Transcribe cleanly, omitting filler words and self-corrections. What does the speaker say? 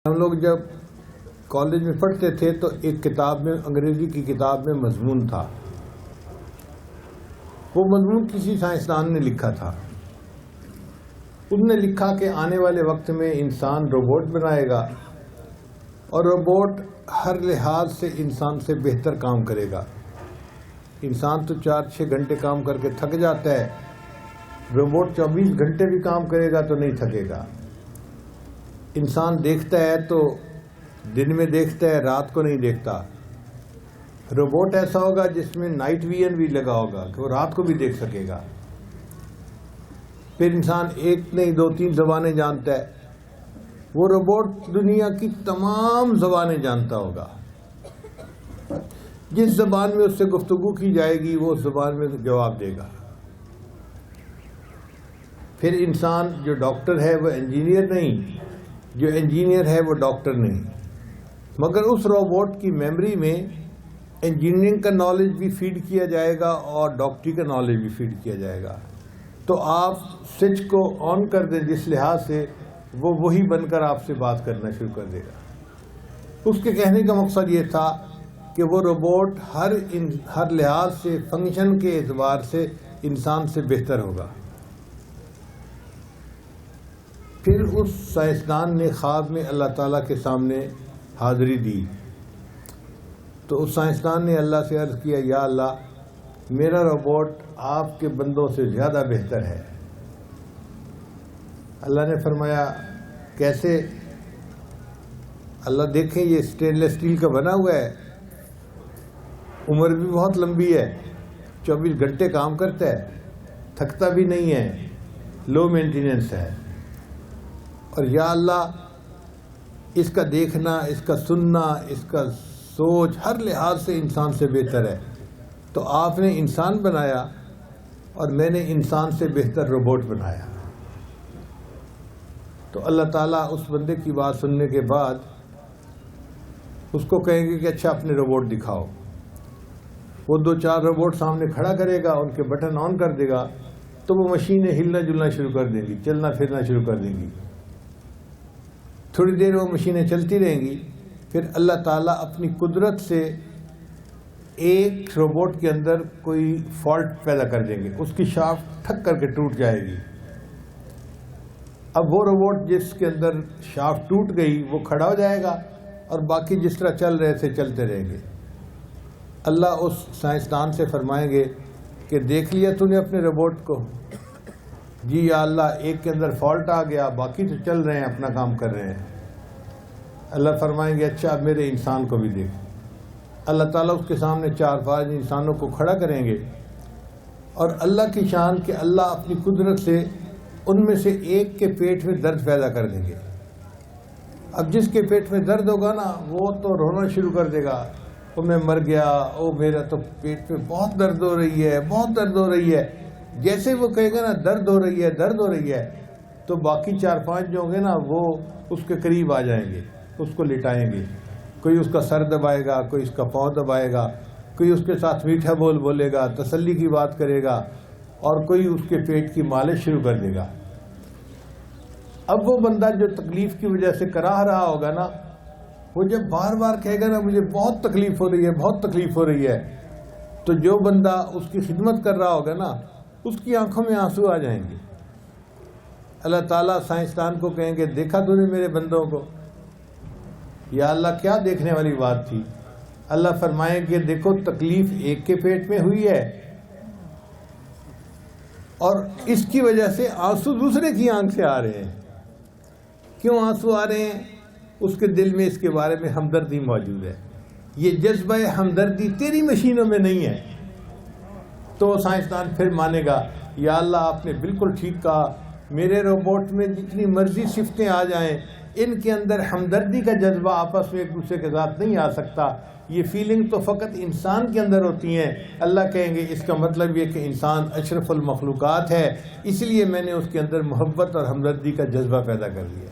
ہم لوگ جب کالج میں پڑھتے تھے تو ایک کتاب میں، انگریزی کی کتاب میں مضمون تھا. وہ مضمون کسی سائنسدان نے لکھا تھا. اس نے لکھا کہ آنے والے وقت میں انسان روبوٹ بنائے گا اور روبوٹ ہر لحاظ سے انسان سے بہتر کام کرے گا. انسان تو 4-6 گھنٹے کام کر کے تھک جاتا ہے، روبوٹ 24 گھنٹے بھی کام کرے گا تو نہیں تھکے گا. انسان دیکھتا ہے تو دن میں دیکھتا ہے، رات کو نہیں دیکھتا. روبوٹ ایسا ہوگا جس میں نائٹ ویژن بھی لگا ہوگا کہ وہ رات کو بھی دیکھ سکے گا. پھر انسان ایک نہیں 2-3 زبانیں جانتا ہے، وہ روبوٹ دنیا کی تمام زبانیں جانتا ہوگا. جس زبان میں اس سے گفتگو کی جائے گی وہ اس زبان میں جواب دے گا. پھر انسان جو ڈاکٹر ہے وہ انجینئر نہیں، جو انجینئر ہے وہ ڈاکٹر نہیں، مگر اس روبوٹ کی میموری میں انجینئرنگ کا نالج بھی فیڈ کیا جائے گا اور ڈاکٹری کا نالج بھی فیڈ کیا جائے گا. تو آپ سوئچ کو آن کر دیں جس لحاظ سے وہ وہی بن کر آپ سے بات کرنا شروع کر دے گا. اس کے کہنے کا مقصد یہ تھا کہ وہ روبوٹ ہر لحاظ سے، فنکشن کے اعتبار سے انسان سے بہتر ہوگا. پھر اس سائنسدان نے خواب میں اللہ تعالیٰ کے سامنے حاضری دی. تو اس سائنسدان نے اللہ سے عرض کیا، یا اللہ میرا روبوٹ آپ کے بندوں سے زیادہ بہتر ہے. اللہ نے فرمایا کیسے؟ اللہ دیکھیں یہ اسٹینلیس اسٹیل کا بنا ہوا ہے، عمر بھی بہت لمبی ہے، 24 گھنٹے کام کرتا ہے، تھکتا بھی نہیں ہے، لو مینٹیننس ہے. اور یا اللہ اس کا دیکھنا، اس کا سننا، اس کا سوچ ہر لحاظ سے انسان سے بہتر ہے. تو آپ نے انسان بنایا اور میں نے انسان سے بہتر روبوٹ بنایا. تو اللہ تعالیٰ اس بندے کی بات سننے کے بعد اس کو کہیں گے کہ اچھا اپنے روبوٹ دکھاؤ. وہ 2-4 روبوٹ سامنے کھڑا کرے گا، ان کے بٹن آن کر دے گا تو وہ مشینیں ہلنا جلنا شروع کر دیں گی، چلنا پھرنا شروع کر دیں گی. تھوڑی دیر وہ مشینیں چلتی رہیں گی. پھر اللہ تعالیٰ اپنی قدرت سے ایک روبوٹ کے اندر کوئی فالٹ پیدا کر دیں گے، اس کی شافٹ ٹھک کر کے ٹوٹ جائے گی. اب وہ روبوٹ جس کے اندر شافٹ ٹوٹ گئی وہ کھڑا ہو جائے گا اور باقی جس طرح چل رہے تھے چلتے رہیں گے. اللہ اس سائنسدان سے فرمائیں گے کہ دیکھ لیا تو نے اپنے روبوٹ کو؟ جی یا اللہ ایک کے اندر فالٹ آ گیا، باقی تو چل رہے ہیں، اپنا کام کر رہے ہیں. اللہ فرمائیں گے اچھا اب میرے انسان کو بھی دیکھ. اللہ تعالیٰ اس کے سامنے 4-5 انسانوں کو کھڑا کریں گے اور اللہ کی شان کہ اللہ اپنی قدرت سے ان میں سے ایک کے پیٹ میں درد پیدا کر دیں گے. اب جس کے پیٹ میں درد ہوگا نا وہ تو رونا شروع کر دے گا، وہ میں مر گیا، او میرا تو پیٹ میں بہت درد ہو رہی ہے، بہت درد ہو رہی ہے. جیسے وہ کہے گا نا درد ہو رہی ہے، درد ہو رہی ہے، تو باقی 4-5 جو ہوں گے نا وہ اس کے قریب آ جائیں گے، اس کو لٹائیں گے. کوئی اس کا سر دبائے گا، کوئی اس کا پاؤں دبائے گا، کوئی اس کے ساتھ میٹھا بول بولے گا، تسلی کی بات کرے گا، اور کوئی اس کے پیٹ کی مالش شروع کر دے گا. اب وہ بندہ جو تکلیف کی وجہ سے کراہ رہا ہوگا نا، وہ جب بار بار کہے گا نا مجھے بہت تکلیف ہو رہی ہے، بہت تکلیف ہو رہی ہے، تو جو بندہ اس کی خدمت کر رہا ہوگا نا اس کی آنکھوں میں آنسو آ جائیں گے. اللہ تعالیٰ سائنسدان کو کہیں گے دیکھا تو نے میرے بندوں کو؟ یا اللہ کیا دیکھنے والی بات تھی؟ اللہ فرمائیں گے دیکھو تکلیف ایک کے پیٹ میں ہوئی ہے اور اس کی وجہ سے آنسو دوسرے کی آنکھ سے آ رہے ہیں. کیوں آنسو آ رہے ہیں؟ اس کے دل میں اس کے بارے میں ہمدردی موجود ہے. یہ جذبہ ہمدردی تیری مشینوں میں نہیں ہے. تو سائنسدان پھر مانے گا یا اللہ آپ نے بالکل ٹھیک کہا، میرے روبوٹ میں جتنی مرضی صفتیں آ جائیں ان کے اندر ہمدردی کا جذبہ آپس میں ایک دوسرے کے ساتھ نہیں آ سکتا. یہ فیلنگ تو فقط انسان کے اندر ہوتی ہیں. اللہ کہیں گے اس کا مطلب یہ کہ انسان اشرف المخلوقات ہے، اس لیے میں نے اس کے اندر محبت اور ہمدردی کا جذبہ پیدا کر دیا.